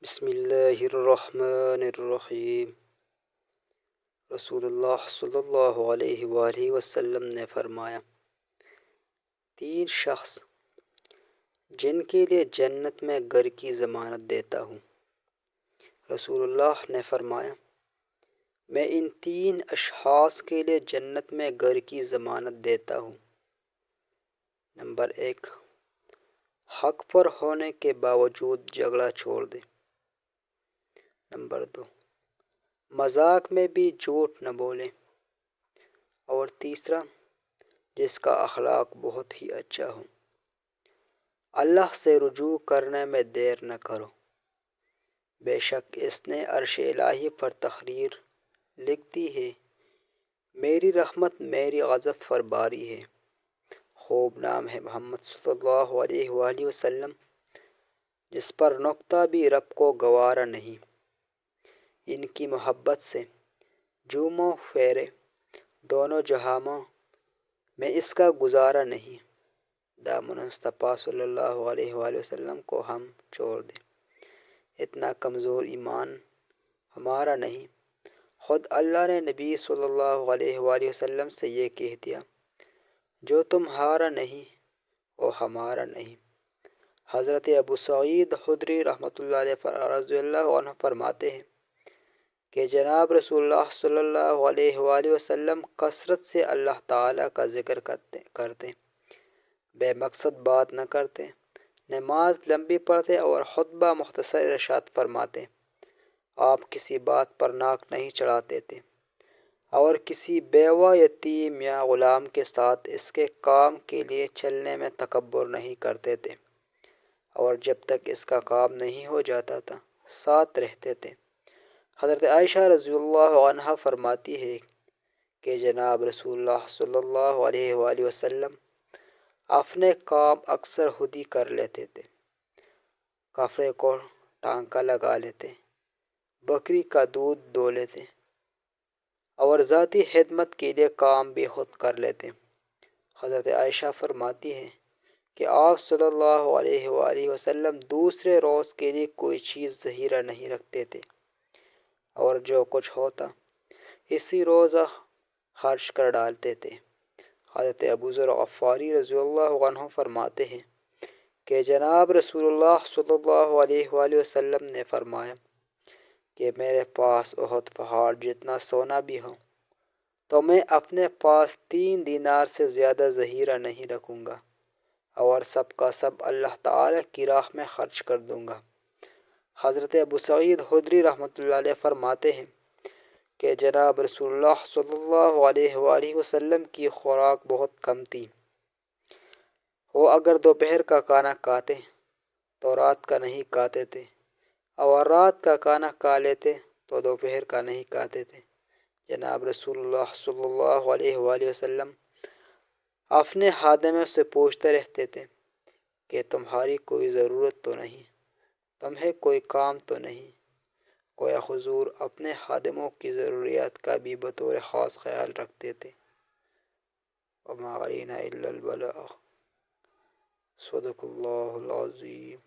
بسم اللہ الرحمن الرحیم۔ رسول اللہ صلی اللہ علیہ وآلہ وسلم نے فرمایا، تین شخص جن کے لیے جنت میں گھر کی ضمانت دیتا ہوں۔ رسول اللہ نے فرمایا، میں ان تین اشخاص کے لیے جنت میں گھر کی ضمانت دیتا ہوں۔ نمبر 1، حق پر ہونے کے باوجود جھگڑا چھوڑ دے۔ نمبر 2، مذاق میں بھی جھوٹ نہ بولے۔ اور تیسرا، جس کا اخلاق بہت ہی اچھا ہو۔ اللہ سے رجوع کرنے میں دیر نہ کرو، بے شک اس نے عرش الہی پر تحریر لکھتی ہے، میری رحمت میری غضب پر باری ہے۔ خوب نام ہے محمد صلی اللہ علیہ وآلہ وسلم، جس پر نقطہ بھی رب کو گوارا نہیں۔ ان کی محبت سے جوموں پھیرے دونوں جہانوں میں اس کا گزارا نہیں۔ دامن مصطفیٰ صلی اللہ علیہ وآلہ وسلم کو ہم چھوڑ دیں، اتنا کمزور ایمان ہمارا نہیں۔ خود اللہ نے نبی صلی اللہ علیہ وآلہ وسلم سے یہ کہہ دیا، جو تمہارا نہیں وہ ہمارا نہیں۔ حضرت ابو سعید خدری رحمۃ اللہ علیہ رضی اللہ عنہ فرماتے ہیں کہ جناب رسول اللہ صلی اللہ علیہ وآلہ وسلم کثرت سے اللہ تعالیٰ کا ذکر کرتے، بے مقصد بات نہ کرتے، نماز لمبی پڑھتے اور خطبہ مختصر ارشاد فرماتے۔ آپ کسی بات پر ناک نہیں چڑھاتے تھے اور کسی بیوہ، یتیم یا غلام کے ساتھ اس کے کام کے لیے چلنے میں تکبر نہیں کرتے تھے، اور جب تک اس کا کام نہیں ہو جاتا تھا ساتھ رہتے تھے۔ حضرت عائشہ رضی اللہ عنہا فرماتی ہے کہ جناب رسول اللہ صلی اللہ علیہ وآلہ وسلم اپنے کام اکثر خود ہی کر لیتے تھے، کپڑے کو ٹانکا لگا لیتے، بکری کا دودھ دو لیتے اور ذاتی خدمت کے لیے کام بھی خود کر لیتے۔ حضرت عائشہ فرماتی ہے کہ آپ صلی اللہ علیہ وآلہ وسلم دوسرے روز کے لیے کوئی چیز ذخیرہ نہیں رکھتے تھے، اور جو کچھ ہوتا اسی روزہ خرچ کر ڈالتے تھے۔ حضرت ابو ذر غفاری رضی اللہ عنہ فرماتے ہیں کہ جناب رسول اللہ صلی اللہ علیہ وآلہ وسلم نے فرمایا کہ میرے پاس احد پہاڑ جتنا سونا بھی ہو تو میں اپنے پاس 3 دینار سے زیادہ ذخیرہ نہیں رکھوں گا، اور سب کا سب اللہ تعالیٰ کی راہ میں خرچ کر دوں گا۔ حضرت ابو سعید خدری رحمۃ اللہ علیہ فرماتے ہیں کہ جناب رسول اللہ صلی اللہ علیہ وآلہ وسلم کی خوراک بہت کم تھی۔ وہ اگر دوپہر کا کھانا کھاتے تو رات کا نہیں کھاتے تھے، اور رات کا کھانا کھا لیتے تو دوپہر کا نہیں کھاتے تھے۔ جناب رسول اللہ صلی اللہ علیہ وآلہ وسلم اپنے خادموں سے پوچھتے رہتے تھے کہ تمہاری کوئی ضرورت تو نہیں، تمہیں کوئی کام تو نہیں؟ گویا حضور اپنے خادموں کی ضروریات کا بھی بطور خاص خیال رکھتے تھے۔ وما علینا الا البلاغ۔ صدق اللہ العظیم۔